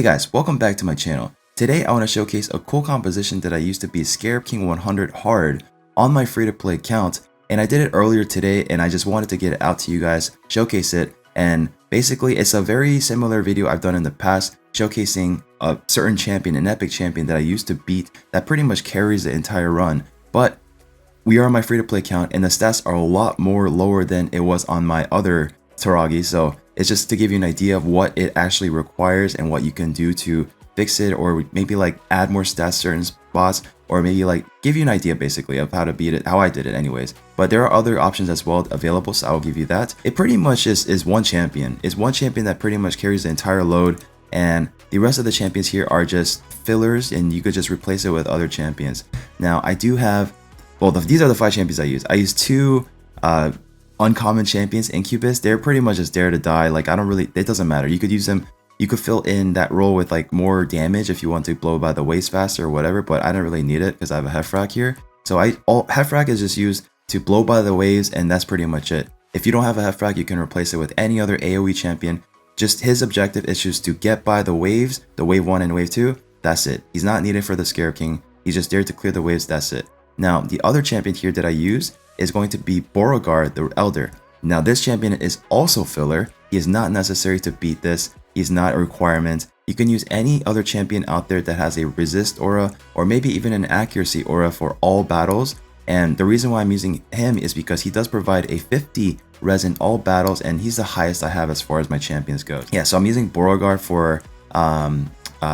Hey guys, welcome back to my channel. Today I want to showcase a cool composition that I used to be Scarab King Hard on my free-to-play account, and I did it earlier today and I just wanted to get it out to you guys, showcase it, and basically it's a very similar video I've done in the past showcasing a certain champion, an epic champion that I used to beat that pretty much carries the entire run, but we are on my free-to-play account and the stats are a lot more lower than it was on my other Taragi, so it's just to give you an idea of what it actually requires and what you can do to fix it, or maybe like add more stats certain spots, or maybe like give you an idea basically of how to beat it, how I did it anyways. But there are other options as well available, so I'll give you that. It pretty much is one champion. It's one champion that pretty much carries the entire load, and the rest of the champions here are just fillers and you could just replace it with other champions. Now I do have, well, these are the 5 champions I use. I use 2 uncommon champions, Incubus. They're pretty much just there to die. Like, I don't really, it doesn't matter. You could use them, you could fill in that role with like more damage if you want to blow by the waves faster or whatever, but I don't really need it because I have a Hefrak here. So Hefrak is just used to blow by the waves, and that's pretty much it. If you don't have a Hefrak, you can replace it with any other AoE champion. Just his objective is just to get by the waves, the wave 1 and wave 2. That's it. He's not needed for the Scarab King. He's just there to clear the waves. That's it. Now, the other champion here that I use is going to be Beauregard the Elder. Now, this champion is also filler. He is not necessary to beat this. He's not a requirement. You can use any other champion out there that has a resist aura or maybe even an accuracy aura for all battles. And the reason why I'm using him is because he does provide a 50 res in all battles, and he's the highest I have as far as my champions go. Yeah, so I'm using Beauregard for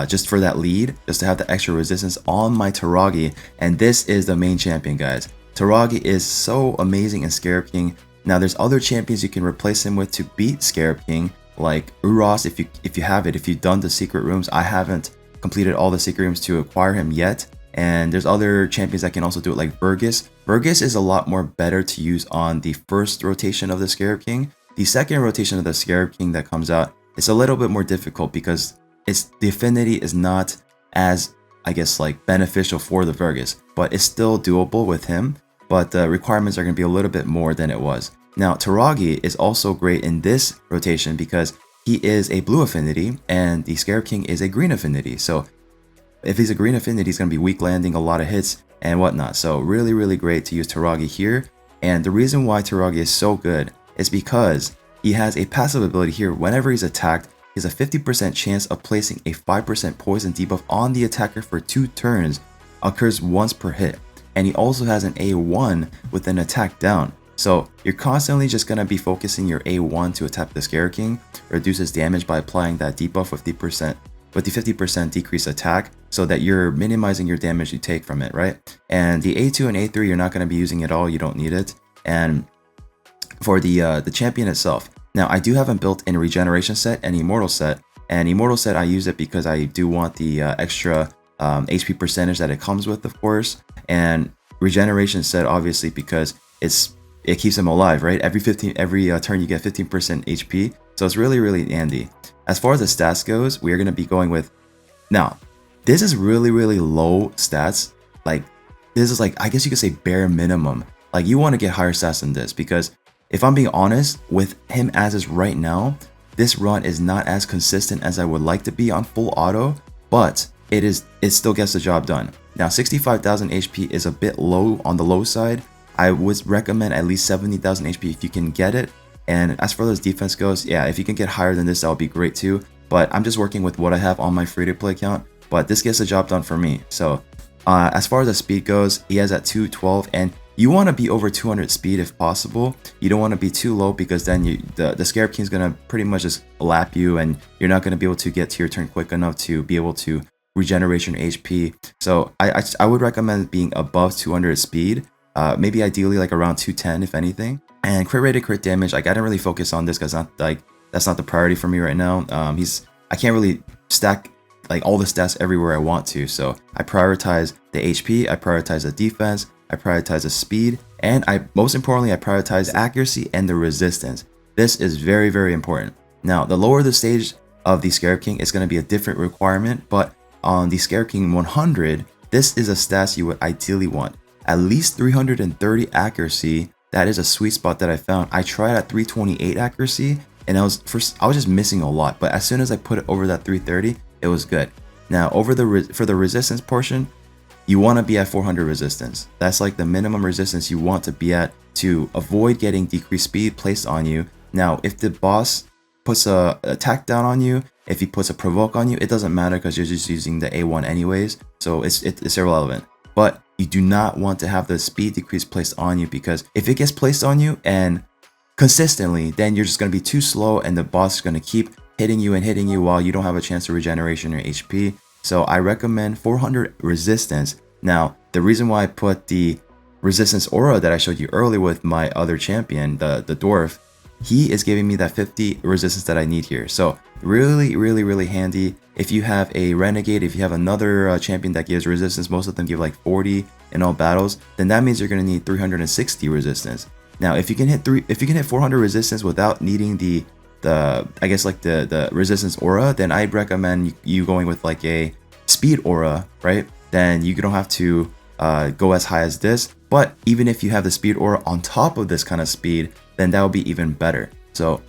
just for that lead, just to have the extra resistance on my Taragi, and this is the main champion, guys. Taragi is so amazing in Scarab King. Now there's other champions you can replace him with to beat Scarab King, like Uros if you have it, if you've done the secret rooms. I haven't completed all the secret rooms to acquire him yet, and there's other champions that can also do it, like Burgess. Burgess is a lot more better to use on the first rotation of the Scarab King. The second rotation of the Scarab King that comes out, it's a little bit more difficult because the affinity is not as, I guess, like beneficial for the Burgess, but it's still doable with him, but the requirements are going to be a little bit more than it was. Now Taragi is also great in this rotation because he is a blue affinity and the Scarab King is a green affinity. So if he's a green affinity, he's going to be weak landing a lot of hits and whatnot. So really great to use Taragi here. And the reason why Taragi is so good is because he has a passive ability here. Whenever he's attacked, he has a 50% chance of placing a 5% poison debuff on the attacker for 2 turns, occurs once per hit. And he also has an A1 with an attack down. So you're constantly just going to be focusing your A1 to attack the Scarab King, reduces damage by applying that debuff with the 50% decreased attack, so that you're minimizing your damage you take from it, right? And the A2 and A3, you're not going to be using at all. You don't need it. And for the champion itself, now I do have a built-in regeneration set and immortal set. And immortal set, I use it because I do want the extra HP percentage that it comes with, of course. And regeneration set, obviously, because it keeps him alive, right? Every turn you get 15% HP, so it's really handy. As far as the stats goes, we are going to be going with, now this is really low stats. Like, this is like, I guess you could say bare minimum. Like, you want to get higher stats than this, because if I'm being honest, with him as is right now, this run is not as consistent as I would like to be on full auto, but it still gets the job done. Now 65,000 HP is a bit low, on the low side. I would recommend at least 70,000 HP if you can get it. And as far as defense goes, yeah, if you can get higher than this, that would be great too. But I'm just working with what I have on my free-to-play account, but this gets the job done for me. So as far as the speed goes, he has at 212, and you want to be over 200 speed if possible. You don't want to be too low, because then the Scarab King is going to pretty much just lap you, and you're not going to be able to get to your turn quick enough to be able to regeneration HP. So I would recommend being above 200 speed, maybe ideally like around 210 if anything. And crit rate, crit damage, like I don't really focus on this because that's not the priority for me right now. I can't really stack like all the stats everywhere I want to, so I prioritize the HP, I prioritize the defense, I prioritize the speed, and most importantly, I prioritize the accuracy and the resistance. This is very important. Now, the lower the stage of the Scarab King, it's going to be a different requirement, but on the Scarab King 100, this is a stats you would ideally want. At least 330 accuracy. That is a sweet spot that I found. I tried at 328 accuracy, and I was just missing a lot. But as soon as I put it over that 330, it was good. Now over for the resistance portion, you want to be at 400 resistance. That's like the minimum resistance you want to be at to avoid getting decreased speed placed on you. Now, if the boss puts a attack down on you, if he puts a provoke on you, it doesn't matter because you're just using the A1 anyways, so it's irrelevant. But you do not want to have the speed decrease placed on you, because if it gets placed on you and consistently, then you're just going to be too slow and the boss is going to keep hitting you while you don't have a chance to regeneration your HP. So I recommend 400 resistance. Now, the reason why I put the resistance aura that I showed you earlier with my other champion, the dwarf, he is giving me that 50 resistance that I need here. So really handy. If you have a renegade, if you have another champion that gives resistance, most of them give like 40 in all battles, then that means you're going to need 360 resistance. Now, if you can hit 400 resistance without needing the I guess like the resistance aura, then I'd recommend you going with like a speed aura, right? Then you don't have to go as high as this. But even if you have the speed aura on top of this kind of speed, then that would be even better. So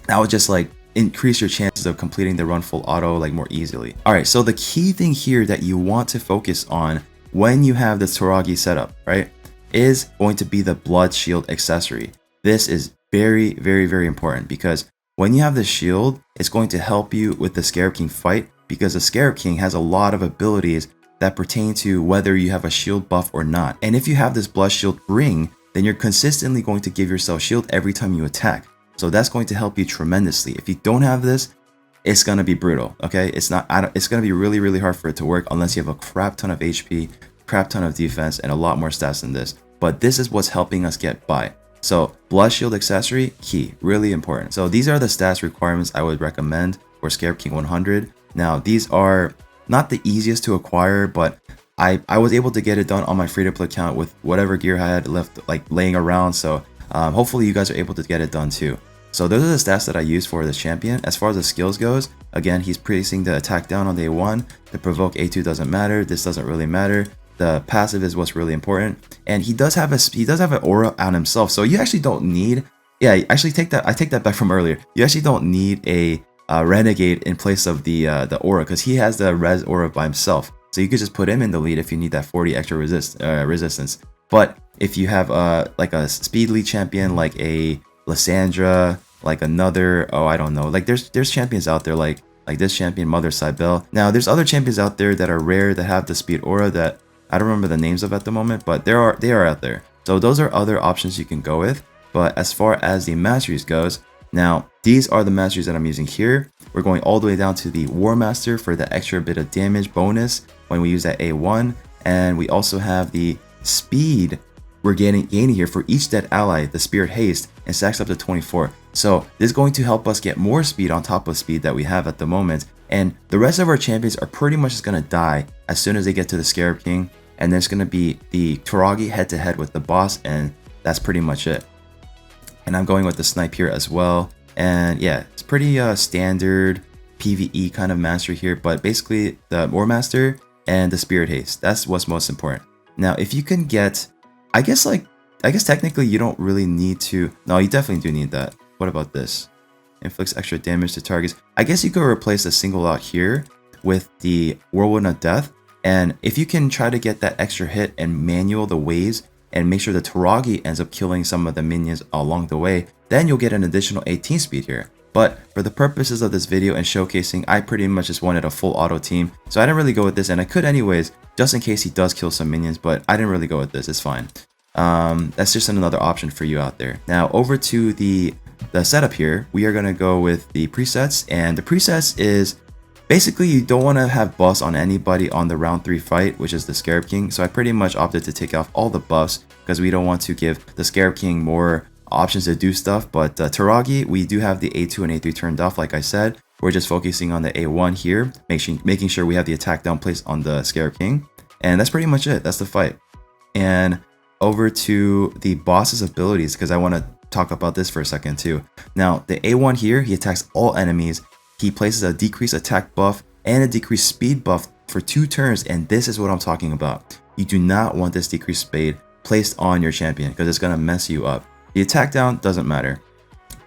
that would just like increase your chances of completing the run full auto like more easily. All right, so the key thing here that you want to focus on when you have the Toragi setup, right, is going to be the blood shield accessory. This is very important, because when you have the shield, it's going to help you with the Scarab King fight, because the Scarab King has a lot of abilities that pertain to whether you have a shield buff or not. And if you have this blood shield ring, then you're consistently going to give yourself shield every time you attack. So that's going to help you tremendously. If you don't have this, it's gonna be brutal. Okay, it's gonna be really hard for it to work unless you have a crap ton of HP, crap ton of defense, and a lot more stats than this. But this is what's helping us get by. So blood shield accessory, key, really important. So these are the stats requirements I would recommend for Scarab King 100. Now these are not the easiest to acquire, but I was able to get it done on my free-to-play account with whatever gear I had left like laying around. So hopefully you guys are able to get it done too. So those are the stats that I use for this champion. As far as the skills goes, again, he's placing the attack down on day 1. The provoke A2 doesn't matter. This doesn't really matter. The passive is what's really important, and he does have an aura on himself. So you actually don't need. Yeah, actually I take that back from earlier. You actually don't need a renegade in place of the aura, because he has the res aura by himself. So you could just put him in the lead if you need that 40 extra resistance. But if you have like a speed lead champion like a Lysandra, like another, I don't know, like there's champions out there like this champion Mother Cybele. Now there's other champions out there that are rare that have the speed aura that I don't remember the names of at the moment, but they are out there. So those are other options you can go with. But as far as the masteries goes, now these are the masteries that I'm using here. We're going all the way down to the War Master for the extra bit of damage bonus when we use that A1, and we also have the speed we're gaining here for each dead ally, the Spirit Haste, and stacks up to 24. So this is going to help us get more speed on top of speed that we have at the moment. And the rest of our champions are pretty much just going to die as soon as they get to the Scarab King. And there's going to be the Toragi head to head with the boss, and that's pretty much it. And I'm going with the snipe here as well. And yeah, it's pretty standard PvE kind of mastery here, but basically the War Master and the Spirit Haste, that's what's most important. Now, if you can get, I guess technically you don't really need to, no, you definitely do need that. What about this? Inflicts extra damage to targets. I guess you could replace the single out here with the Whirlwind of Death. And if you can try to get that extra hit and manual the waves and make sure the Toragi ends up killing some of the minions along the way, then you'll get an additional 18 speed here. But for the purposes of this video and showcasing, I pretty much just wanted a full auto team. So I didn't really go with this, and I could anyways, just in case he does kill some minions, but I didn't really go with this, it's fine. That's just another option for you out there. Now over to the setup here, we are gonna go with the presets, and the presets is basically you don't want to have buffs on anybody on the round 3 fight, which is the Scarab King. So I pretty much opted to take off all the buffs because we don't want to give the Scarab King more options to do stuff. But Toragi, we do have the A2 and A3 turned off, like I said. We're just focusing on the A1 here, making sure we have the attack down placed on the Scarab King. And that's pretty much it. That's the fight. And over to the boss's abilities, because I want to talk about this for a second too. Now, the A1 here, he attacks all enemies. He places a decreased attack buff and a decreased speed buff for 2 turns, and this is what I'm talking about. You do not want this decreased speed placed on your champion because it's going to mess you up. The attack down doesn't matter,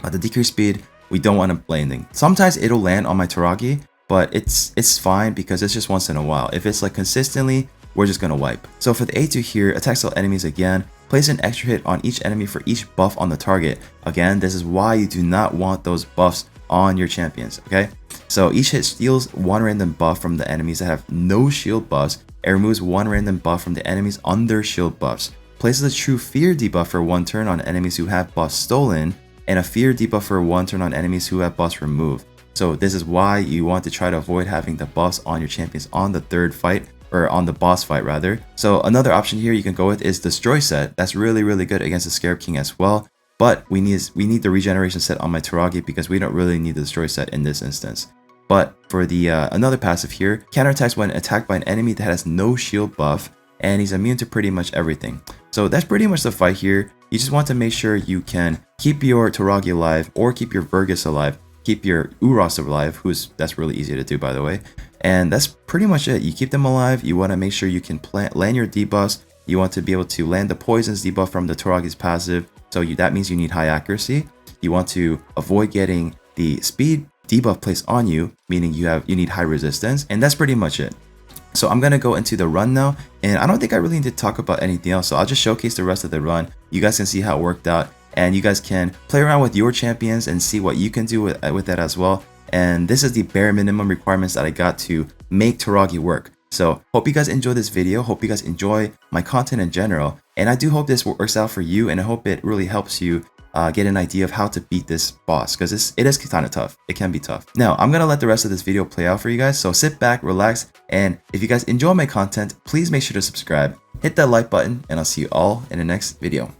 but the decreased speed, we don't want to landing. Sometimes it'll land on my Toragi, but it's fine because it's just once in a while. If it's like consistently, we're just gonna wipe. So for the A2 here, attacks all enemies again. Place an extra hit on each enemy for each buff on the target. Again, this is why you do not want those buffs on your champions, okay? So each hit steals one random buff from the enemies that have no shield buffs. It removes one random buff from the enemies under shield buffs. Places a true fear debuff for 1 turn on enemies who have buffs stolen, and a fear debuff for 1 turn on enemies who have buffs removed. So this is why you want to try to avoid having the buffs on your champions on the third fight, or on the boss fight rather. So another option here you can go with is Destroy set. That's really good against the Scarab King as well. But we need the regeneration set on my Taragi because we don't really need the Destroy set in this instance. But for the another passive here, counterattacks when attacked by an enemy that has no shield buff, and he's immune to pretty much everything. So that's pretty much the fight here. You just want to make sure you can keep your Taragi alive or keep your Vergus alive, keep your Uros alive, that's really easy to do by the way. And that's pretty much it. You keep them alive. You want to make sure you can land your debuffs. You want to be able to land the poisons debuff from the Taragi's passive. So that means you need high accuracy. You want to avoid getting the speed debuff placed on you, meaning you need high resistance. And that's pretty much it. So I'm going to go into the run now, and I don't think I really need to talk about anything else. So I'll just showcase the rest of the run. You guys can see how it worked out, and you guys can play around with your champions and see what you can do with that as well. And this is the bare minimum requirements that I got to make Taragi work. So hope you guys enjoy this video. Hope you guys enjoy my content in general. And I do hope this works out for you, and I hope it really helps you get an idea of how to beat this boss, because it is kind of tough. It can be tough. Now, I'm going to let the rest of this video play out for you guys. So sit back, relax, and if you guys enjoy my content, please make sure to subscribe, hit that like button, and I'll see you all in the next video.